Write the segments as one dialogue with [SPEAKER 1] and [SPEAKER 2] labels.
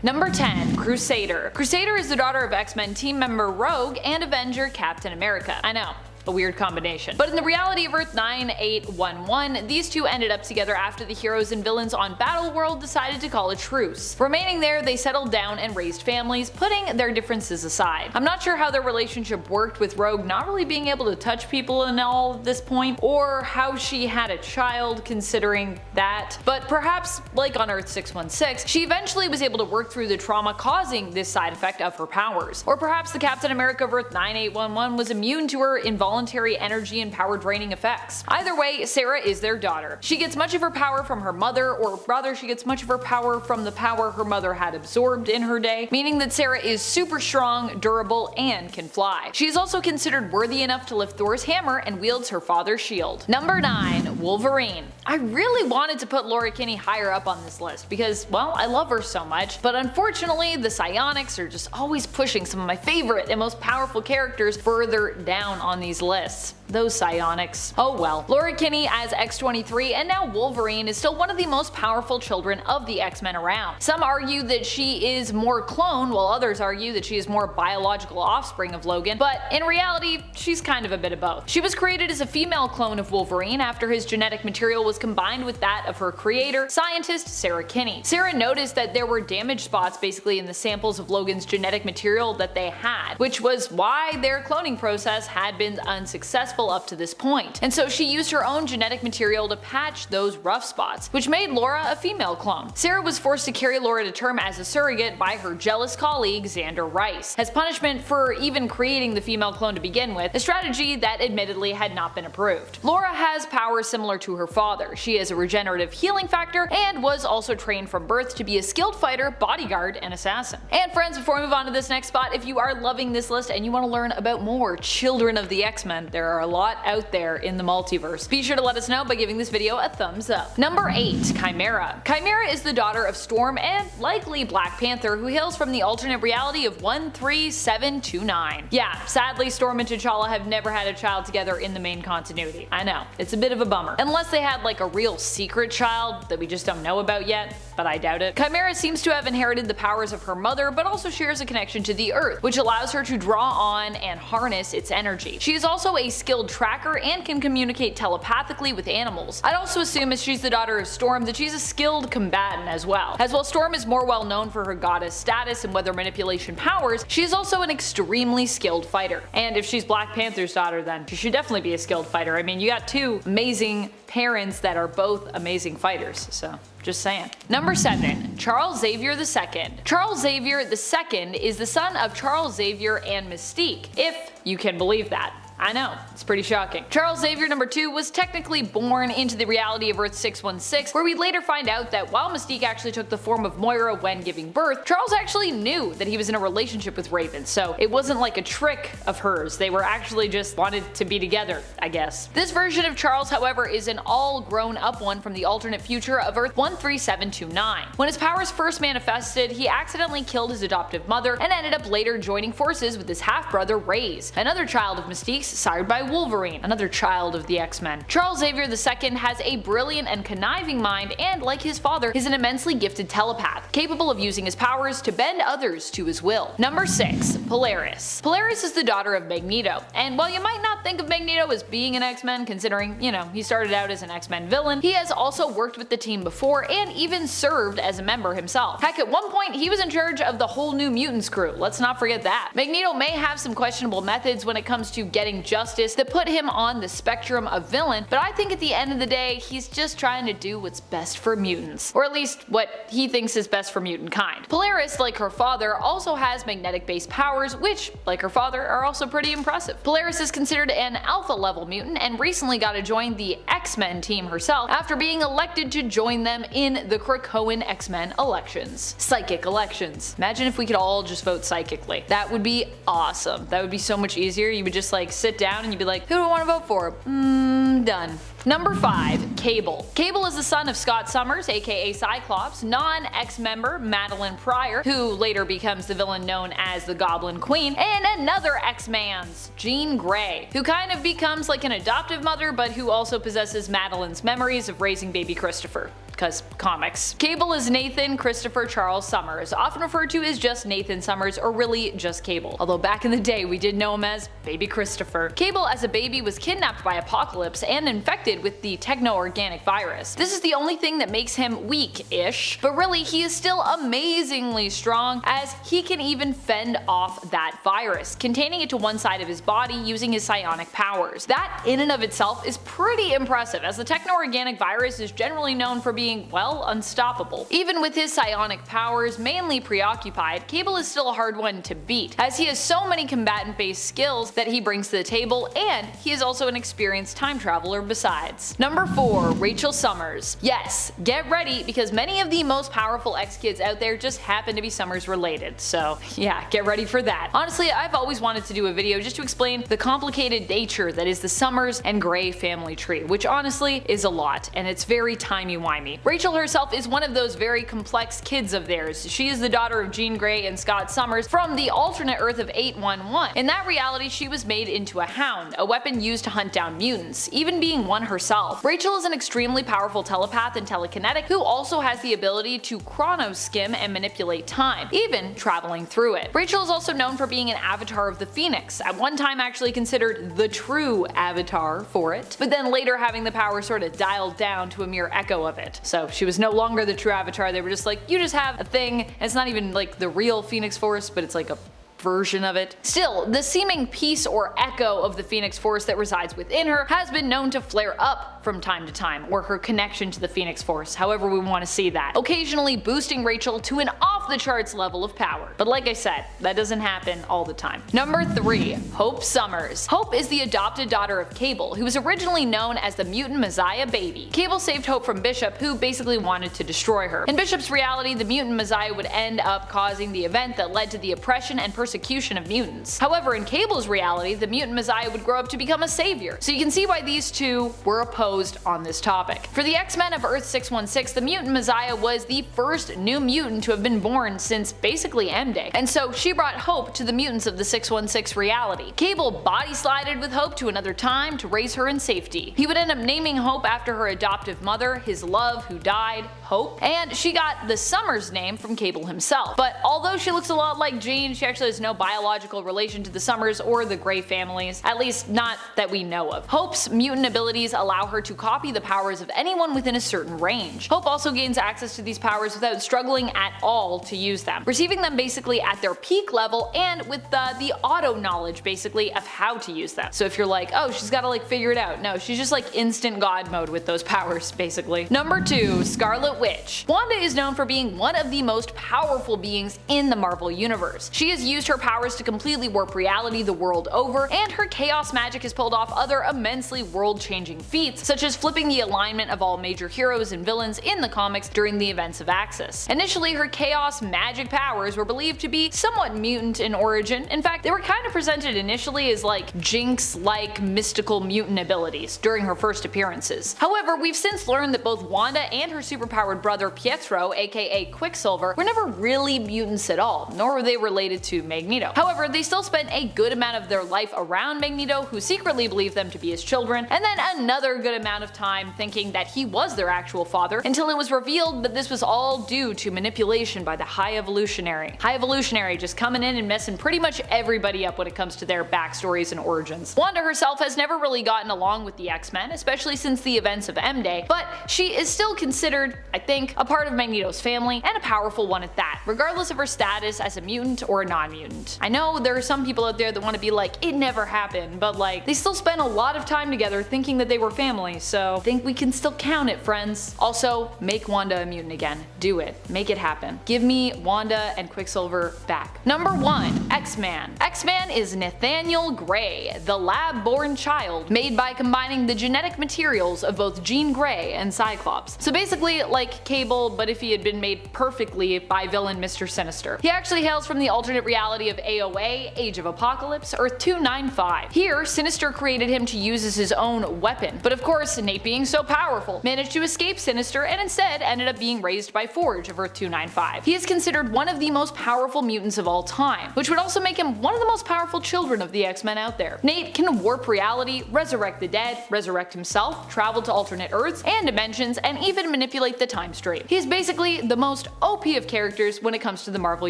[SPEAKER 1] Number 10. Crusader. Crusader is the daughter of X-Men team member Rogue and Avenger Captain America. I know, a weird combination. But in the reality of Earth 9811, these two ended up together after the heroes and villains on Battleworld decided to call a truce. Remaining there, they settled down and raised families, putting their differences aside. I'm not sure how their relationship worked, with Rogue not really being able to touch people and all at this point, or how she had a child considering that, but perhaps, like on Earth 616, she eventually was able to work through the trauma causing this side effect of her powers. Or perhaps the Captain America of Earth 9811 was immune to her involuntary energy and power draining effects. Either way, Sarah is their daughter. She gets much of her power from her mother, or rather she gets much of her power from the power her mother had absorbed in her day, meaning that Sarah is super strong, durable, and can fly. She is also considered worthy enough to lift Thor's hammer and wields her father's shield. Number 9. Wolverine. I really wanted to put Laura Kinney higher up on this list because, well, I love her so much, but unfortunately the psionics are just always pushing some of my favorite and most powerful characters further down on these lists. Those psionics. Oh well. Laura Kinney as X-23 and now Wolverine is still one of the most powerful children of the X-Men around. Some argue that she is more clone, while others argue that she is more biological offspring of Logan, but in reality, she's kind of a bit of both. She was created as a female clone of Wolverine after his genetic material was combined with that of her creator, scientist Sarah Kinney. Sarah noticed that there were damage spots basically in the samples of Logan's genetic material that they had, which was why their cloning process had been unsuccessful up to this point, and so she used her own genetic material to patch those rough spots, which made Laura a female clone. Sarah was forced to carry Laura to term as a surrogate by her jealous colleague Xander Rice, as punishment for even creating the female clone to begin with, a strategy that admittedly had not been approved. Laura has powers similar to her father. She has a regenerative healing factor and was also trained from birth to be a skilled fighter, bodyguard, and assassin. And friends, before we move on to this next spot, if you are loving this list and you want to learn about more children of the X-Men, there are a lot out there in the multiverse. Be sure to let us know by giving this video a thumbs up. Number 8. Chimera. Chimera is the daughter of Storm and likely Black Panther, who hails from the alternate reality of 13729. Yeah, sadly Storm and T'Challa have never had a child together in the main continuity. I know, it's a bit of a bummer. Unless they had like a real secret child that we just don't know about yet, but I doubt it. Chimera seems to have inherited the powers of her mother, but also shares a connection to the Earth, which allows her to draw on and harness its energy. She is also a skilled tracker and can communicate telepathically with animals. I'd also assume, as she's the daughter of Storm, that she's a skilled combatant as well. As while Storm is more well known for her goddess status and weather manipulation powers, she is also an extremely skilled fighter. And if she's Black Panther's daughter, then she should definitely be a skilled fighter. I mean, you got two amazing parents that are both amazing fighters, so just saying. Number 7. Charles Xavier II. Charles Xavier II is the son of Charles Xavier and Mystique, if you can believe that. I know, it's pretty shocking. Charles Xavier II was technically born into the reality of Earth 616, where we later find out that while Mystique actually took the form of Moira when giving birth, Charles actually knew that he was in a relationship with Raven, so it wasn't like a trick of hers. They were actually just wanted to be together, I guess. This version of Charles, however, is an all grown up one from the alternate future of Earth 13729. When his powers first manifested, he accidentally killed his adoptive mother and ended up later joining forces with his half-brother Raze, another child of Mystique's sired by Wolverine, another child of the X-Men. Charles Xavier II has a brilliant and conniving mind and, like his father, is an immensely gifted telepath, capable of using his powers to bend others to his will. Number 6. Polaris. Polaris is the daughter of Magneto, and while you might not think of Magneto as being an X-Men, considering, you know, he started out as an X-Men villain, he has also worked with the team before and even served as a member himself. Heck, at one point he was in charge of the whole New Mutants crew, let's not forget that. Magneto may have some questionable methods when it comes to getting justice that put him on the spectrum of villain, but I think at the end of the day he's just trying to do what's best for mutants, or at least what he thinks is best for mutant kind. Polaris, like her father, also has magnetic based powers, which, like her father, are also pretty impressive. Polaris is considered an alpha level mutant and recently got to join the X-Men team herself after being elected to join them in the Krakoan X-Men elections. Psychic elections. Imagine if we could all just vote psychically. That would be awesome. That would be so much easier. You would just like sit down and you'd be like, who do I want to vote for? Done. Number 5. Cable. Cable is the son of Scott Summers, aka Cyclops, non-X member Madeline Pryor, who later becomes the villain known as the Goblin Queen, and another X-Man's, Jean Grey, who kind of becomes like an adoptive mother but who also possesses Madeline's memories of raising baby Christopher. because comics. Cable is Nathan Christopher Charles Summers, often referred to as just Nathan Summers or really just Cable, although back in the day we did know him as Baby Christopher. Cable as a baby was kidnapped by Apocalypse and infected with the techno-organic virus. This is the only thing that makes him weak-ish, but really he is still amazingly strong as he can even fend off that virus, containing it to one side of his body using his psionic powers. That in and of itself is pretty impressive, as the techno-organic virus is generally known for being, well, unstoppable. Even with his psionic powers mainly preoccupied, Cable is still a hard one to beat, as he has so many combatant-based skills that he brings to the table, and he is also an experienced time traveler besides. Number 4. Rachel Summers. Yes, get ready, because many of the most powerful X-Kids out there just happen to be Summers related, so yeah, get ready for that. Honestly, I've always wanted to do a video just to explain the complicated nature that is the Summers and Grey family tree, which honestly is a lot, and it's very timey-wimey. Rachel herself is one of those very complex kids of theirs. She is the daughter of Jean Grey and Scott Summers from the alternate Earth of 811. In that reality, she was made into a hound, a weapon used to hunt down mutants, even being one herself. Rachel is an extremely powerful telepath and telekinetic who also has the ability to chronoskim and manipulate time, even traveling through it. Rachel is also known for being an avatar of the Phoenix, at one time actually considered the true avatar for it, but then later having the power sort of dialed down to a mere echo of it. So she was no longer the true avatar, they were just like, you just have a thing, and it's not even like the real Phoenix Force, but it's like a version of it. Still, the seeming piece or echo of the Phoenix Force that resides within her has been known to flare up from time to time, or her connection to the Phoenix Force, however we want to see that, occasionally boosting Rachel to an off-the-charts level of power. But like I said, that doesn't happen all the time. Number 3. Hope Summers. Hope is the adopted daughter of Cable, who was originally known as the Mutant Messiah Baby. Cable saved Hope from Bishop, who basically wanted to destroy her. In Bishop's reality, the Mutant Messiah would end up causing the event that led to the oppression and persecution of mutants. However, in Cable's reality, the Mutant Messiah would grow up to become a savior, so you can see why these two were opposed on this topic. For the X-Men of Earth 616, the Mutant Messiah was the first new mutant to have been born since basically M-Day, and so she brought hope to the mutants of the 616 reality. Cable body-slided with Hope to another time to raise her in safety. He would end up naming Hope after her adoptive mother, his love who died, Hope, and she got the Summers name from Cable himself. But although she looks a lot like Jean, she actually has no biological relation to the Summers or the Grey families, at least not that we know of. Hope's mutant abilities allow her to copy the powers of anyone within a certain range. Hope also gains access to these powers without struggling at all to use them, receiving them basically at their peak level and with the auto knowledge basically of how to use them. So if you're like, oh, she's gotta like figure it out, no, she's just like instant god mode with those powers basically. Number 2. Scarlet Witch. Wanda is known for being one of the most powerful beings in the Marvel Universe. She has used her powers to completely warp reality the world over, and her chaos magic has pulled off other immensely world-changing feats, such as flipping the alignment of all major heroes and villains in the comics during the events of Axis. Initially, her chaos magic powers were believed to be somewhat mutant in origin. In fact, they were kind of presented initially as like Jinx-like mystical mutant abilities during her first appearances. However, we've since learned that both Wanda and her superpowered brother Pietro, aka Quicksilver, were never really mutants at all, nor were they related to Magneto. However, they still spent a good amount of their life around Magneto, who secretly believed them to be his children, and then another good amount of time thinking that he was their actual father, until it was revealed that this was all due to manipulation by the High Evolutionary. High Evolutionary just coming in and messing pretty much everybody up when it comes to their backstories and origins. Wanda herself has never really gotten along with the X-Men, especially since the events of M-Day, but she is still considered, I think, a part of Magneto's family, and a powerful one at that, regardless of her status as a mutant or a non-mutant. I know there are some people out there that want to be like, it never happened, but like, they still spent a lot of time together thinking that they were family, so I think we can still count it, friends. Also, make Wanda a mutant again. Do it. Make it happen. Give me Wanda and Quicksilver back. Number 1. X-Man. X-Man is Nathaniel Grey, the lab-born child made by combining the genetic materials of both Jean Grey and Cyclops. So basically like Cable, but if he had been made perfectly by villain Mr. Sinister. He actually hails from the alternate reality of AOA, Age of Apocalypse, Earth 295. Here, Sinister created him to use as his own weapon, but of course, Nate being so powerful, managed to escape Sinister and instead ended up being raised by Forge of Earth 295. He is considered one of the most powerful mutants of all time, which would also make him one of the most powerful children of the X-Men out there. Nate can warp reality, resurrect the dead, resurrect himself, travel to alternate Earths and dimensions, and even manipulate the time stream. He's basically the most OP of characters when it comes to the Marvel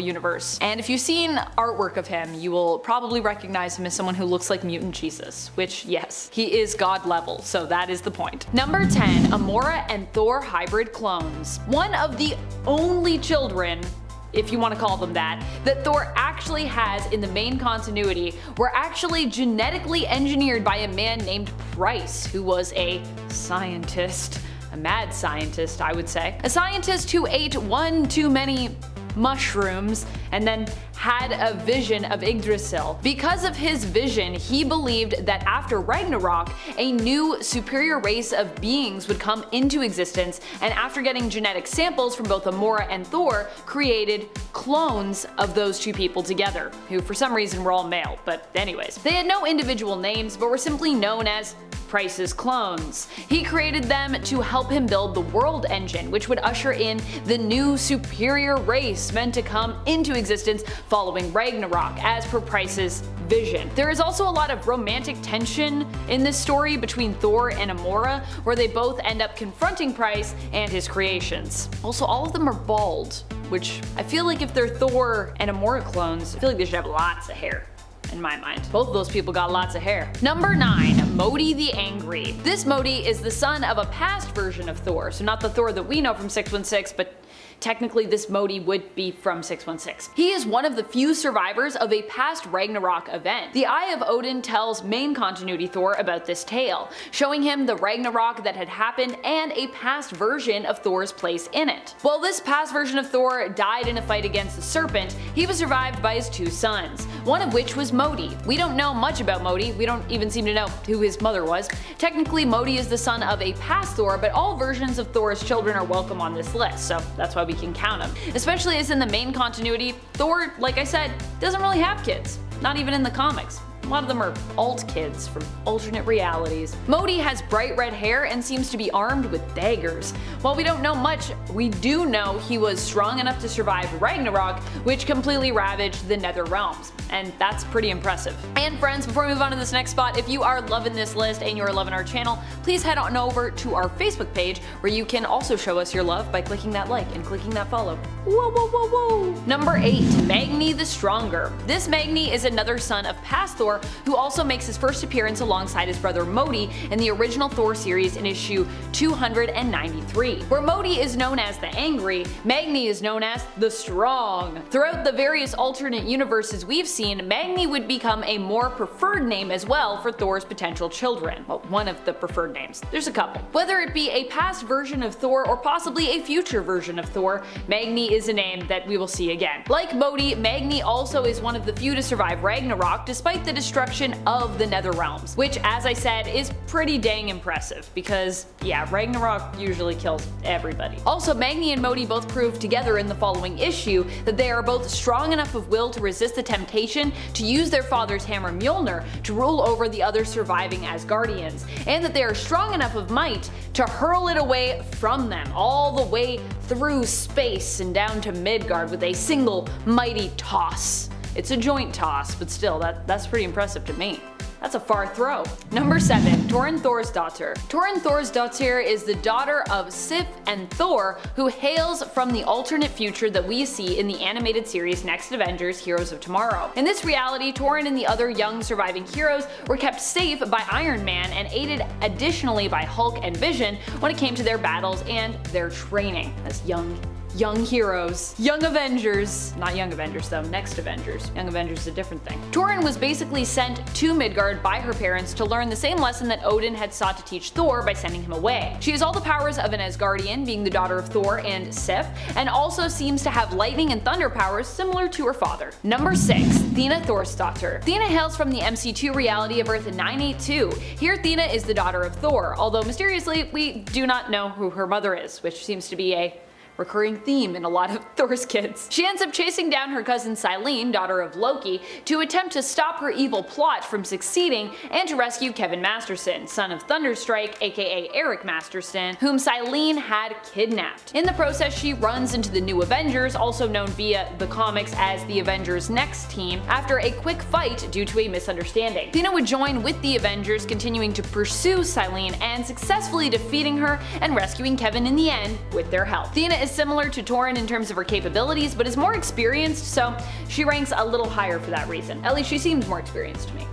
[SPEAKER 1] Universe. And if you've seen artwork of him, you will probably recognize him as someone who looks like Mutant Jesus, which yes, he is god level, so that is the point. Number 10, AMORA and Thor hybrid clones. One of the only children, if you want to call them that Thor actually has in the main continuity were actually genetically engineered by a man named Price, who was a scientist. A mad scientist, I would say. A scientist who ate one too many mushrooms and then had a vision of Yggdrasil. Because of his vision, he believed that after Ragnarok, a new superior race of beings would come into existence, and after getting genetic samples from both AMORA and Thor, created clones of those two people together, who for some reason were all male, but anyways. They had no individual names, but were simply known as Price's clones. He created them to help him build the world engine, which would usher in the new superior race meant to come into existence following Ragnarok, as per Price's vision. There is also a lot of romantic tension in this story between Thor and AMORA, where they both end up confronting Price and his creations. Also, all of them are bald, which I feel like if they're Thor and AMORA clones, I feel like they should have lots of hair. In my mind. Both of those people got lots of hair. Number 9, Modi the Angry. This Modi is the son of a past version of Thor, so not the Thor that we know from 616, but technically this Modi would be from 616. He is one of the few survivors of a past Ragnarok event. The Eye of Odin tells main continuity Thor about this tale, showing him the Ragnarok that had happened and a past version of Thor's place in it. While this past version of Thor died in a fight against the serpent, he was survived by his two sons, one of which was Modi. We don't know much about Modi, we don't even seem to know who his mother was. Technically, Modi is the son of a past Thor, but all versions of Thor's children are welcome on this list, so that's why we can count them. Especially as in the main continuity, Thor, like I said, doesn't really have kids. Not even in the comics. A lot of them are alt kids from alternate realities. Modi has bright red hair and seems to be armed with daggers. While we don't know much, we do know he was strong enough to survive Ragnarok, which completely ravaged the Nether Realms. And that's pretty impressive. And friends, before we move on to this next spot, if you are loving this list and you're loving our channel, please head on over to our Facebook page, where you can also show us your love by clicking that like and clicking that follow. Whoa, whoa, whoa, whoa. Number 8, Magni the Stronger. This Magni is another son of past Thor, who also makes his first appearance alongside his brother Modi in the original Thor series in issue 293. Where Modi is known as the Angry, Magni is known as the Strong. Throughout the various alternate universes we've seen, Magni would become a more preferred name as well for Thor's potential children. Well, one of the preferred names. There's a couple. Whether it be a past version of Thor or possibly a future version of Thor, Magni is a name that we will see again. Like Modi, Magni also is one of the few to survive Ragnarok despite the destruction of the Nether Realms, which, as I said, is pretty dang impressive because, yeah, Ragnarok usually kills everybody. Also, Magni and Modi both prove together in the following issue that they are both strong enough of will to resist the temptation to use their father's hammer Mjolnir to rule over the other surviving Asgardians, and that they are strong enough of might to hurl it away from them all the way through space and down to Midgard with a single mighty toss. It's a joint toss, but still, that's pretty impressive to me. That's a far throw. Number 7, Torun Thorsdottir. Torun Thorsdottir is the daughter of Sif and Thor, who hails from the alternate future that we see in the animated series Next Avengers Heroes of Tomorrow. In this reality, Torun and the other young surviving heroes were kept safe by Iron Man and aided additionally by Hulk and Vision when it came to their battles and their training as young heroes. Young Avengers. Not Young Avengers though, Next Avengers. Young Avengers is a different thing. Torun was basically sent to Midgard by her parents to learn the same lesson that Odin had sought to teach Thor by sending him away. She has all the powers of an Asgardian, being the daughter of Thor and Sif, and also seems to have lightning and thunder powers similar to her father. Number 6, Thina Thorsdottir. Thina hails from the MC2 reality of Earth 982. Here Thina is the daughter of Thor, although mysteriously we do not know who her mother is, which seems to be a recurring theme in a lot of Thor's kids. She ends up chasing down her cousin Silene, daughter of Loki, to attempt to stop her evil plot from succeeding and to rescue Kevin Masterson, son of Thunderstrike aka Eric Masterson, whom Silene had kidnapped. In the process, she runs into the new Avengers, also known via the comics as the Avengers Next Team, after a quick fight due to a misunderstanding. Athena would join with the Avengers, continuing to pursue Silene and successfully defeating her and rescuing Kevin in the end with their help. Athena is similar to Thorin in terms of her capabilities, but is more experienced, so she ranks a little higher for that reason. At least she seems more experienced to me.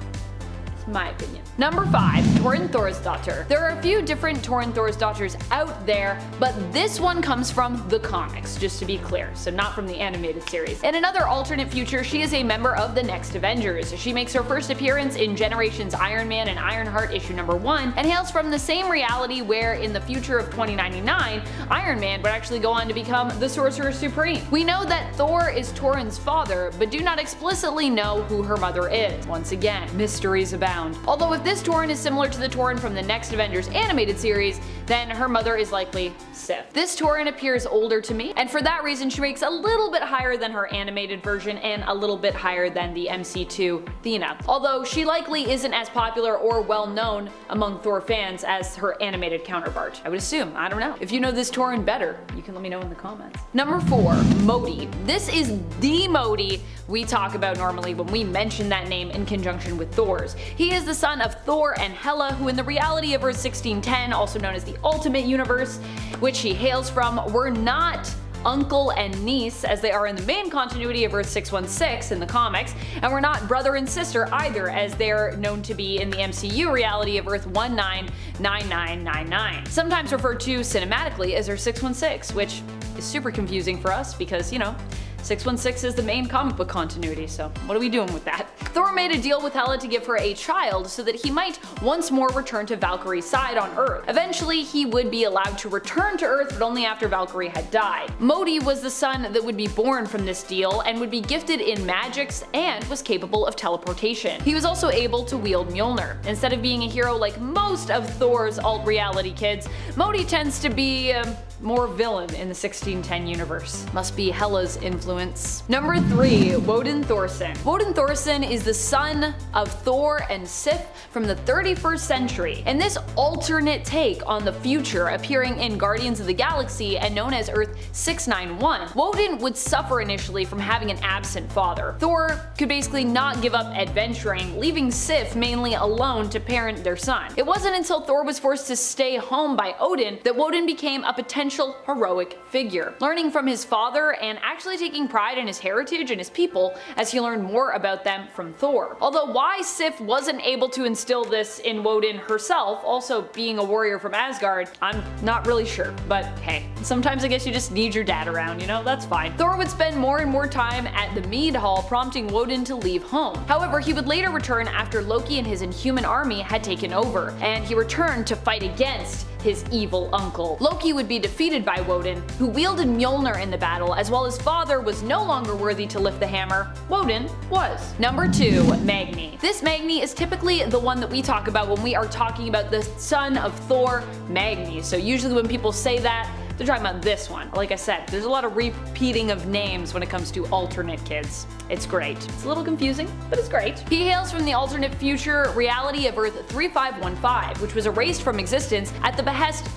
[SPEAKER 1] My opinion. Number 5. Thorin Thorsdottir. There are a few different Thorin Thorsdotters out there, but this one comes from the comics, just to be clear, so not from the animated series. In another alternate future, she is a member of the Next Avengers. She makes her first appearance in Generations Iron Man and Ironheart issue number 1, and hails from the same reality where, in the future of 2099, Iron Man would actually go on to become the Sorcerer Supreme. We know that Thor is Thorin's father, but do not explicitly know who her mother is. Once again, mysteries abound. Although if this Thorin is similar to the Thorin from the Next Avengers animated series, then her mother is likely Sif. This Thorin appears older to me, and for that reason she ranks a little bit higher than her animated version and a little bit higher than the MC2 Athena. Although she likely isn't as popular or well known among Thor fans as her animated counterpart. I would assume, I don't know. If you know this Thorin better, you can let me know in the comments. Number 4. Modi. This is the Modi we talk about normally when we mention that name in conjunction with Thor's. He is the son of Thor and Hela, who in the reality of Earth 1610, also known as the Ultimate Universe, which he hails from, were not uncle and niece as they are in the main continuity of Earth 616 in the comics, and were not brother and sister either as they are known to be in the MCU reality of Earth 199999. Sometimes referred to cinematically as Earth 616, which is super confusing for us because, you know, 616 is the main comic book continuity, so what are we doing with that? Thor made a deal with Hela to give her a child so that he might once more return to Valkyrie's side on Earth. Eventually, he would be allowed to return to Earth, but only after Valkyrie had died. Modi was the son that would be born from this deal and would be gifted in magics and was capable of teleportation. He was also able to wield Mjolnir. Instead of being a hero like most of Thor's alt-reality kids, Modi tends to be more villain in the 1610 universe. Must be Hela's influence. Number 3. Woden Thorson. Woden Thorson is the son of Thor and Sif from the 31st century. In this alternate take on the future appearing in Guardians of the Galaxy and known as Earth 691, Woden would suffer initially from having an absent father. Thor could basically not give up adventuring, leaving Sif mainly alone to parent their son. It wasn't until Thor was forced to stay home by Odin that Woden became a potential heroic figure, learning from his father and actually taking pride in his heritage and his people as he learned more about them from Thor. Although why Sif wasn't able to instill this in Woden herself, also being a warrior from Asgard, I'm not really sure, but hey, sometimes I guess you just need your dad around, you know, that's fine. Thor would spend more and more time at the Mead Hall, prompting Woden to leave home. However, he would later return after Loki and his Inhuman army had taken over, and he returned to fight against his evil uncle. Loki would be defeated by Woden, who wielded Mjolnir in the battle, as while his father was no longer worthy to lift the hammer, Woden was. Number 2. Magni. This Magni is typically the one that we talk about when we are talking about the son of Thor, Magni. So usually when people say that, they're talking about this one. Like I said, there's a lot of repeating of names when it comes to alternate kids. It's great. It's a little confusing, but it's great. He hails from the alternate future reality of Earth 3515, which was erased from existence at the behest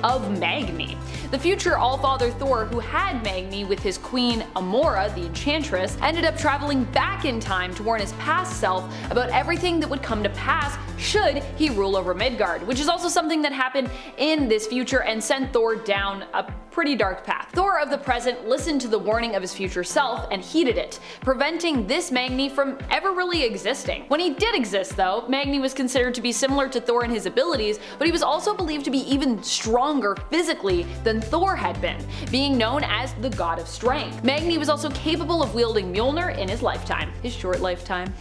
[SPEAKER 1] of Magni. The future Allfather Thor, who had Magni with his queen AMORA, the Enchantress, ended up traveling back in time to warn his past self about everything that would come to pass should he rule over Midgard, which is also something that happened in this future and sent Thor down a pretty dark path. Thor of the present listened to the warning of his future self and heeded it, preventing this Magni from ever really existing. When he did exist though, Magni was considered to be similar to Thor in his abilities, but he was also believed to be even stronger physically than Thor had been, being known as the God of Strength. Magni was also capable of wielding Mjolnir in his lifetime. His short lifetime.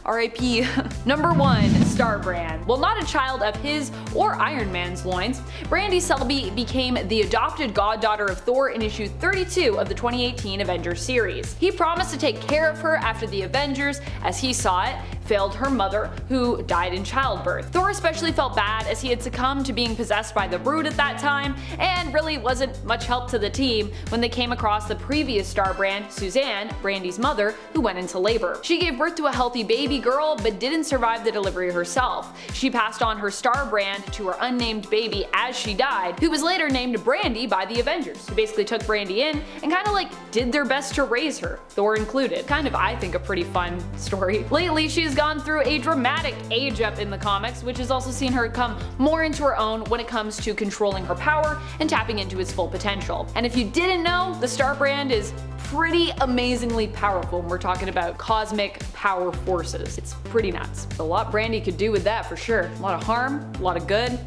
[SPEAKER 1] R.I.P. Number 1. STARBRAND. While not a child of his or Iron Man's loins, Brandy Selby became the adopted goddaughter of Thor in issue 32 of the 2018 Avengers series. He promised to take care of her after the Avengers, as he saw it, failed her mother, who died in childbirth. Thor especially felt bad as he had succumbed to being possessed by the Brood at that time, and really wasn't much help to the team when they came across the previous STARBRAND, Suzanne, Brandy's mother, who went into labor. She gave birth to a healthy baby girl, but didn't survive the delivery herself. She passed on her STARBRAND to her unnamed baby as she died, who was later named Brandy by the Avengers, who basically took Brandy in and kinda like did their best to raise her, Thor included. Kind of, I think, a pretty fun story. Lately, she's gone through a dramatic age up in the comics, which has also seen her come more into her own when it comes to controlling her power and tapping into its full potential. And if you didn't know, the STARBRAND is pretty amazingly powerful when we're talking about cosmic power forces. It's pretty nuts. A lot Brandy could do with that for sure. A lot of harm, a lot of good.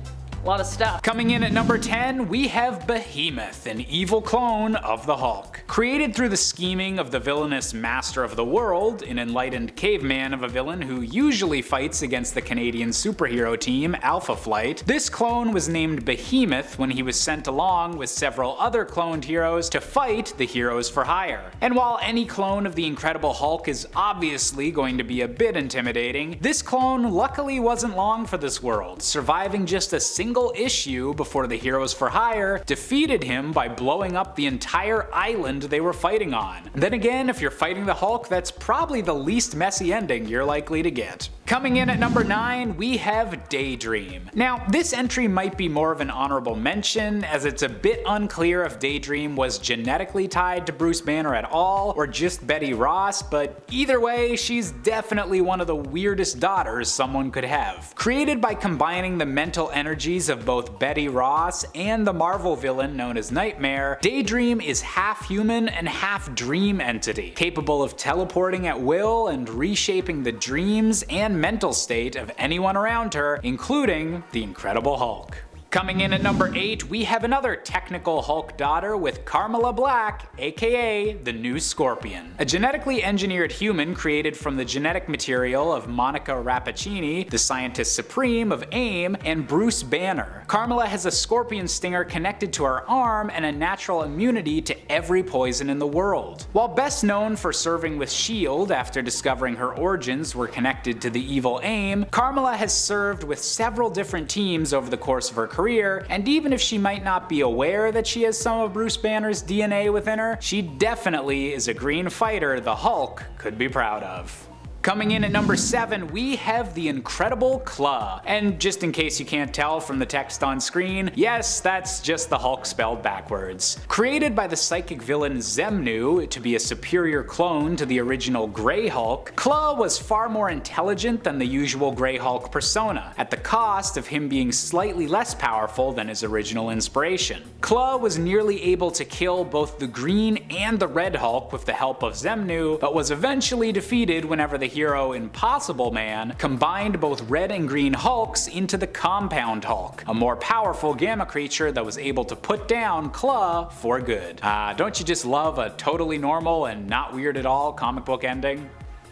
[SPEAKER 1] A lot of stuff.
[SPEAKER 2] Coming in at number 10, we have Behemoth, an evil clone of the Hulk. Created through the scheming of the villainous Master of the World, an enlightened caveman of a villain who usually fights against the Canadian superhero team Alpha Flight, this clone was named Behemoth when he was sent along with several other cloned heroes to fight the Heroes for Hire. And while any clone of the Incredible Hulk is obviously going to be a bit intimidating, this clone luckily wasn't long for this world, surviving just a single issue before the Heroes for Hire defeated him by blowing up the entire island they were fighting on. Then again, if you're fighting the Hulk, that's probably the least messy ending you're likely to get. Coming in at number 9, we have Daydream. Now, this entry might be more of an honorable mention, as it's a bit unclear if Daydream was genetically tied to Bruce Banner at all, or just Betty Ross, but either way, she's definitely one of the weirdest daughters someone could have. Created by combining the mental energies of both Betty Ross and the Marvel villain known as Nightmare, Daydream is half human and half dream entity, capable of teleporting at will and reshaping the dreams and mental state of anyone around her, including the Incredible Hulk. Coming in at number 8, we have another technical Hulk daughter with Carmilla Black, aka the new Scorpion. A genetically engineered human created from the genetic material of Monica Rappaccini, the scientist supreme of AIM, and Bruce Banner. Carmilla has a scorpion stinger connected to her arm and a natural immunity to every poison in the world. While best known for serving with S.H.I.E.L.D. after discovering her origins were connected to the evil AIM, Carmilla has served with several different teams over the course of her career, and even if she might not be aware that she has some of Bruce Banner's DNA within her, she definitely is a green fighter the Hulk could be proud of. Coming in at number 7, we have the Incredible KLUH. And just in case you can't tell from the text on screen, yes, that's just the Hulk spelled backwards. Created by the psychic villain Xemnu to be a superior clone to the original Grey Hulk, KLUH was far more intelligent than the usual Grey Hulk persona, at the cost of him being slightly less powerful than his original inspiration. KLUH was nearly able to kill both the Green and the Red Hulk with the help of Xemnu, but was eventually defeated whenever the hero Impossible Man combined both Red and Green Hulks into the Compound Hulk, a more powerful gamma creature that was able to put down KLUH for good. Don't you just love a totally normal and not weird at all comic book ending?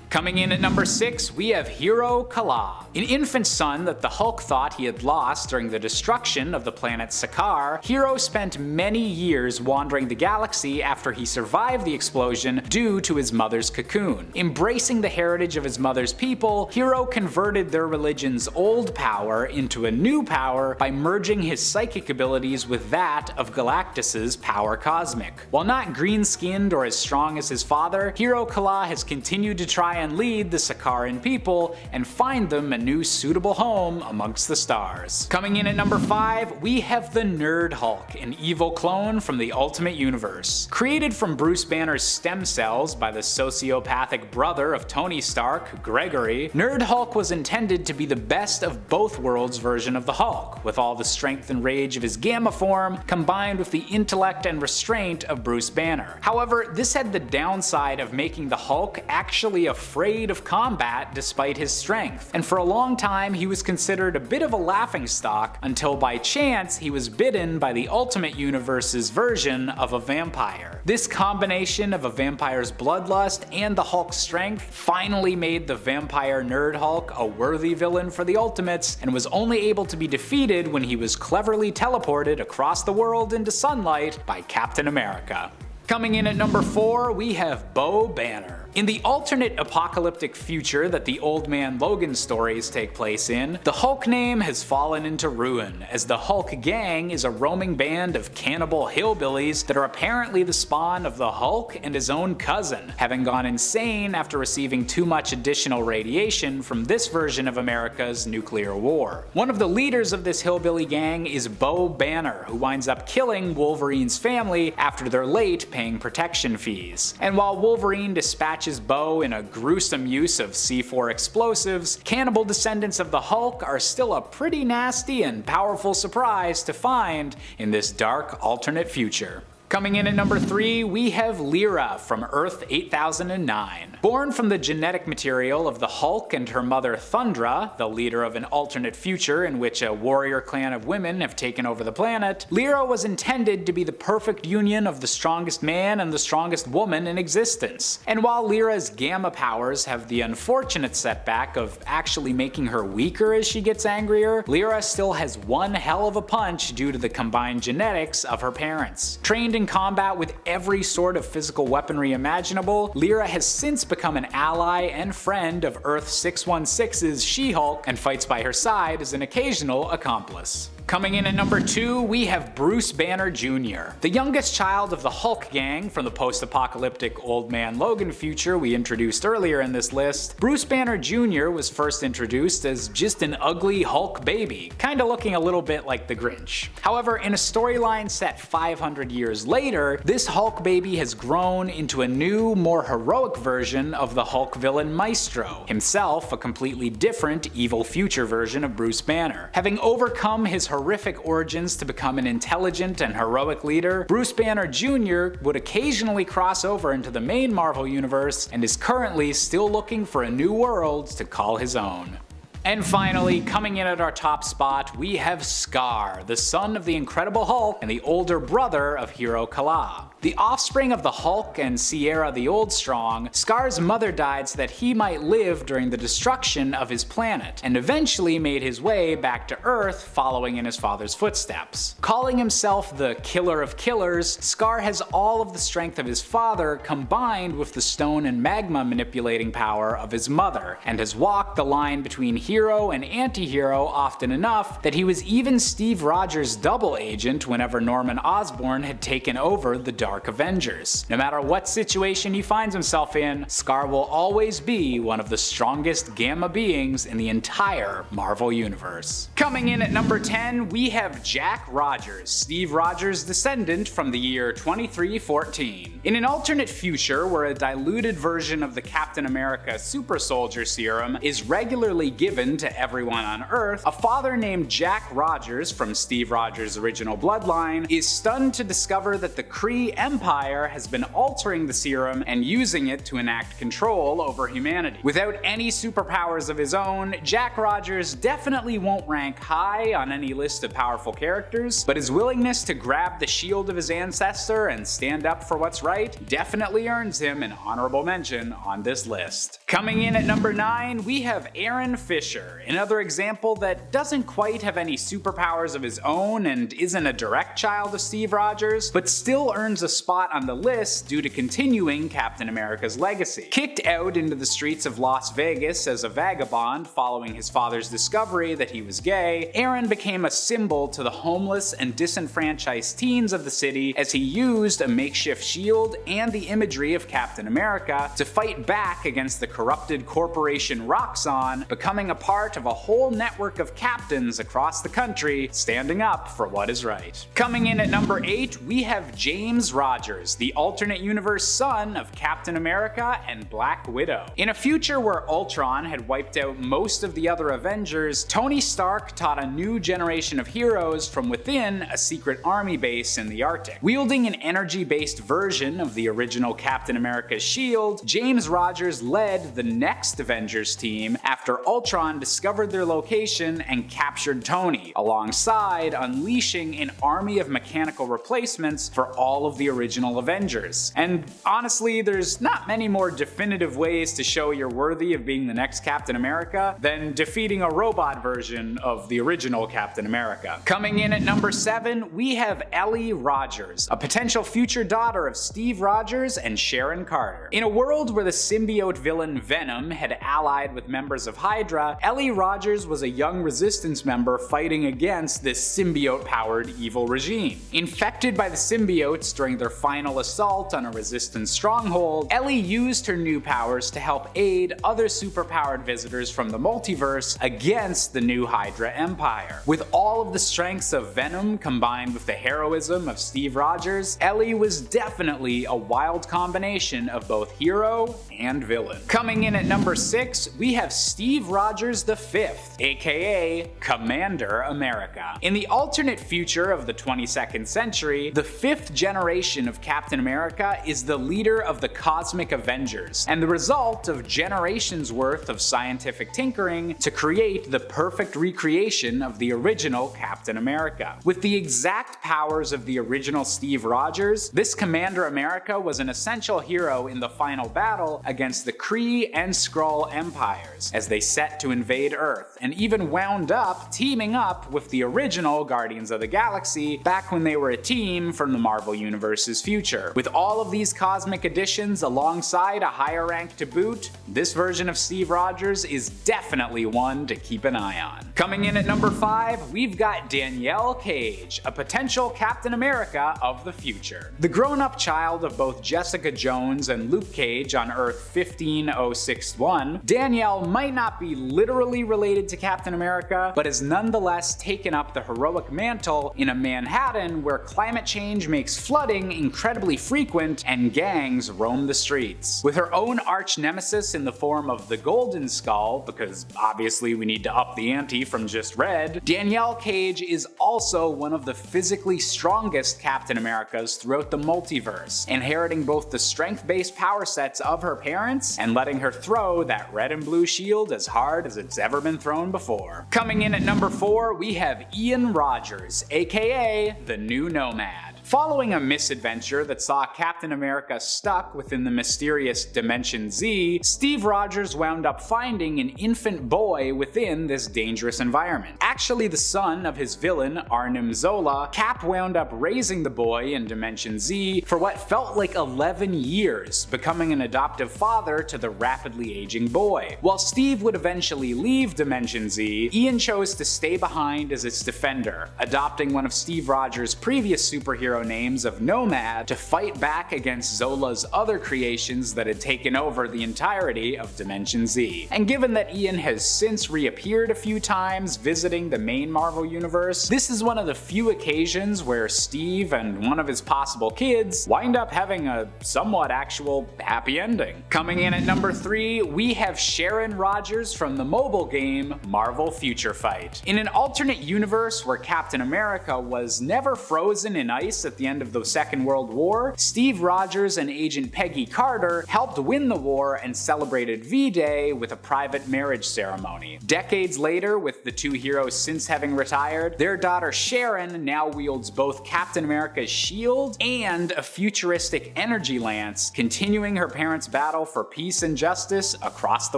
[SPEAKER 2] Coming in at number 6, we have Hero KLUH. An infant son that the Hulk thought he had lost during the destruction of the planet Sakaar, Hero spent many years wandering the galaxy after he survived the explosion due to his mother's cocoon. Embracing the heritage of his mother's people, Hero converted their religion's old power into a new power by merging his psychic abilities with that of Galactus's power cosmic. While not green-skinned or as strong as his father, Hero KLUH has continued to try and lead the Sakaaran people and find them a new suitable home amongst the stars. Coming in at number 5, we have the Nerd Hulk, an evil clone from the Ultimate Universe. Created from Bruce Banner's stem cells by the sociopathic brother of Tony Stark, Gregory, Nerd Hulk was intended to be the best of both worlds version of the Hulk, with all the strength and rage of his gamma form combined with the intellect and restraint of Bruce Banner. However, this had the downside of making the Hulk actually afraid of combat despite his strength, and for a long time he was considered a bit of a laughingstock until by chance he was bitten by the Ultimate Universe's version of a vampire. This combination of a vampire's bloodlust and the Hulk's strength finally made the vampire Nerd Hulk a worthy villain for the Ultimates, and was only able to be defeated when he was cleverly teleported across the world into sunlight by Captain America. Coming in at number 4, we have Bo Banner. In the alternate apocalyptic future that the Old Man Logan stories take place in, the Hulk name has fallen into ruin, as the Hulk Gang is a roaming band of cannibal hillbillies that are apparently the spawn of the Hulk and his own cousin, having gone insane after receiving too much additional radiation from this version of America's nuclear war. One of the leaders of this hillbilly gang is Bo Banner, who winds up killing Wolverine's family after they're late paying protection fees. And while Wolverine dispatches Bo in a gruesome use of C4 explosives, cannibal descendants of the Hulk are still a pretty nasty and powerful surprise to find in this dark alternate future. Coming in at number 3, we have Lyra from Earth 8009. Born from the genetic material of the Hulk and her mother Thundra, the leader of an alternate future in which a warrior clan of women have taken over the planet, Lyra was intended to be the perfect union of the strongest man and the strongest woman in existence. And while Lyra's gamma powers have the unfortunate setback of actually making her weaker as she gets angrier, Lyra still has one hell of a punch due to the combined genetics of her parents. Trained in combat with every sort of physical weaponry imaginable, Lyra has since become an ally and friend of Earth 616's She-Hulk and fights by her side as an occasional accomplice. Coming in at number 2, we have Bruce Banner Jr. The youngest child of the Hulk gang from the post-apocalyptic Old Man Logan future we introduced earlier in this list, Bruce Banner Jr. was first introduced as just an ugly Hulk baby, kinda looking a little bit like the Grinch. However, in a storyline set 500 years later, this Hulk baby has grown into a new, more heroic version of the Hulk villain Maestro, himself a completely different evil future version of Bruce Banner. Having overcome his horrific origins to become an intelligent and heroic leader, Bruce Banner Jr. would occasionally cross over into the main Marvel universe and is currently still looking for a new world to call his own. And finally, coming in at our top spot, we have Scar, the son of the Incredible Hulk and the older brother of hero KLUH. The offspring of the Hulk and Sierra the Old Strong, Scar's mother died so that he might live during the destruction of his planet, and eventually made his way back to Earth following in his father's footsteps. Calling himself the Killer of Killers, Scar has all of the strength of his father combined with the stone and magma manipulating power of his mother, and has walked the line between hero and anti-hero often enough that he was even Steve Rogers' double agent whenever Norman Osborn had taken over the Dark Avengers. No matter what situation he finds himself in, Scar will always be one of the strongest gamma beings in the entire Marvel Universe. Coming in at number 10, we have Jack Rogers, Steve Rogers' descendant from the year 2314. In an alternate future where a diluted version of the Captain America Super Soldier Serum is regularly given to everyone on Earth, a father named Jack Rogers from Steve Rogers' original bloodline is stunned to discover that the Kree Empire has been altering the serum and using it to enact control over humanity. Without any superpowers of his own, Jack Rogers definitely won't rank high on any list of powerful characters, but his willingness to grab the shield of his ancestor and stand up for what's right definitely earns him an honorable mention on this list. Coming in at number 9, we have Aaron Fisher, another example that doesn't quite have any superpowers of his own and isn't a direct child of Steve Rogers, but still earns a spot on the list due to continuing Captain America's legacy. Kicked out into the streets of Las Vegas as a vagabond following his father's discovery that he was gay, Aaron became a symbol to the homeless and disenfranchised teens of the city as he used a makeshift shield and the imagery of Captain America to fight back against the corrupted corporation Roxxon, becoming a part of a whole network of captains across the country standing up for what is right. Coming in at number 8, we have James Rogers, the alternate universe son of Captain America and Black Widow. In a future where Ultron had wiped out most of the other Avengers, Tony Stark taught a new generation of heroes from within a secret army base in the Arctic. Wielding an energy-based version of the original Captain America's shield, James Rogers led the next Avengers team after Ultron discovered their location and captured Tony, alongside unleashing an army of mechanical replacements for all of the the original Avengers. And honestly, there's not many more definitive ways to show you're worthy of being the next Captain America than defeating a robot version of the original Captain America. Coming in at number 7, we have ELLIE Rogers, a potential future daughter of Steve Rogers and Sharon Carter. In a world where the symbiote villain Venom had allied with members of Hydra, ELLIE Rogers was a young resistance member fighting against this symbiote-powered evil regime. Infected by the symbiotes during their final assault on a resistance stronghold, ELLIE used her new powers to help aid other superpowered visitors from the multiverse against the new Hydra Empire. With all of the strengths of Venom combined with the heroism of Steve Rogers, ELLIE was definitely a wild combination of both hero and villain. Coming in at number 6, we have Steve Rogers V, aka Commander America. In the alternate future of the 22nd century, the 5th generation of Captain America is the leader of the Cosmic Avengers, and the result of generations worth of scientific tinkering to create the perfect recreation of the original Captain America. With the exact powers of the original Steve Rogers, this Commander America was an essential hero in the final battle against the Kree and Skrull empires as they set to invade Earth, and even wound up teaming up with the original Guardians of the Galaxy back when they were a team from the Marvel Universe's future. With all of these cosmic additions alongside a higher rank to boot, this version of Steve Rogers is definitely one to keep an eye on. Coming in at number 5, we've got Danielle Cage, a potential Captain America of the future. The grown-up child of both Jessica Jones and Luke Cage on Earth 15061, Danielle might not be literally related to Captain America, but has nonetheless taken up the heroic mantle in a Manhattan where climate change makes flooding incredibly frequent and gangs roam the streets. With her own arch nemesis in the form of the Golden Skull, because obviously we need to up the ante from just red, Danielle Cage is also one of the physically strongest Captain Americas throughout the multiverse, inheriting both the strength-based power sets of her parents and letting her throw that red and blue shield as hard as it's ever been thrown before. Coming in at number 4, we have Ian Rogers, aka the New Nomad. Following a misadventure that saw Captain America stuck within the mysterious Dimension Z, Steve Rogers wound up finding an infant boy within this dangerous environment. Actually the son of his villain, Arnim Zola, Cap wound up raising the boy in Dimension Z for what felt like 11 years, becoming an adoptive father to the rapidly aging boy. While Steve would eventually leave Dimension Z, Ian chose to stay behind as its defender, adopting one of Steve Rogers' previous superhero names of Nomad to fight back against Zola's other creations that had taken over the entirety of Dimension Z. And given that Ian has since reappeared a few times visiting the main Marvel universe, this is one of the few occasions where Steve and one of his possible kids wind up having a somewhat actual happy ending. Coming in at number 3, we have Sharon Rogers from the mobile game Marvel Future Fight. In an alternate universe where Captain America was never frozen in ice at the end of the Second World War, Steve Rogers and Agent Peggy Carter helped win the war and celebrated V-Day with a private marriage ceremony. Decades later, with the two heroes since having retired, their daughter Sharon now wields both Captain America's shield and a futuristic energy lance, continuing her parents' battle for peace and justice across the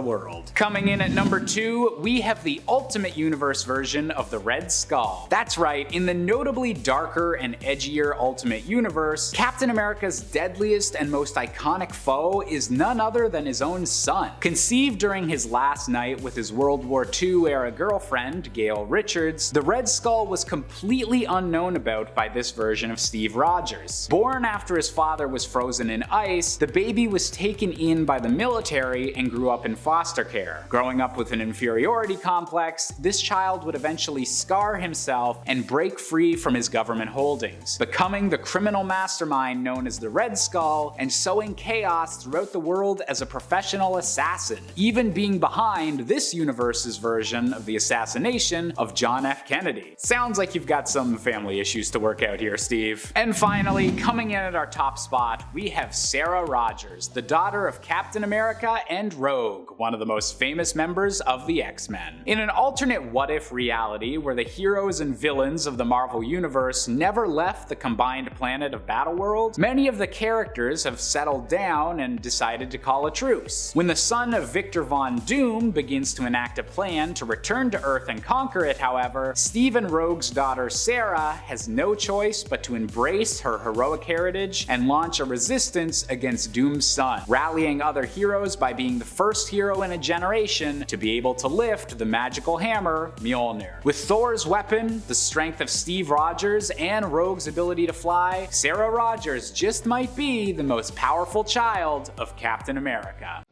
[SPEAKER 2] world. Coming in at number 2, we have the Ultimate Universe version of the Red Skull. That's right, in the notably darker and edgier Ultimate Universe, Captain America's deadliest and most iconic foe is none other than his own son. Conceived during his last night with his World War II era girlfriend, Gail Richards, the Red Skull was completely unknown about by this version of Steve Rogers. Born after his father was frozen in ice, the baby was taken in by the military and grew up in foster care. Growing up with an inferiority complex, this child would eventually scar himself and break free from his government holdings, becoming the criminal mastermind known as the Red Skull and sowing chaos throughout the world as a professional assassin, even being behind this universe's version of the assassination of John F. Kennedy. Sounds like you've got some family issues to work out here, Steve. And finally, coming in at our top spot, we have Sarah Rogers, the daughter of Captain America and Rogue, one of the most famous members of the X-Men. In an alternate what-if reality where the heroes and villains of the Marvel Universe never left the combined planet of Battleworld, many of the characters have settled down and decided to call a truce. When the son of Victor Von Doom begins to enact a plan to return to Earth and conquer it, however, Steve and Rogue's daughter Sarah has no choice but to embrace her heroic heritage and launch a resistance against Doom's son, rallying other heroes by being the first hero in a generation to be able to lift the magical hammer, Mjolnir. With Thor's weapon, the strength of Steve Rogers, and Rogue's ability to fly, Sarah Rogers just might be the most powerful child of Captain America.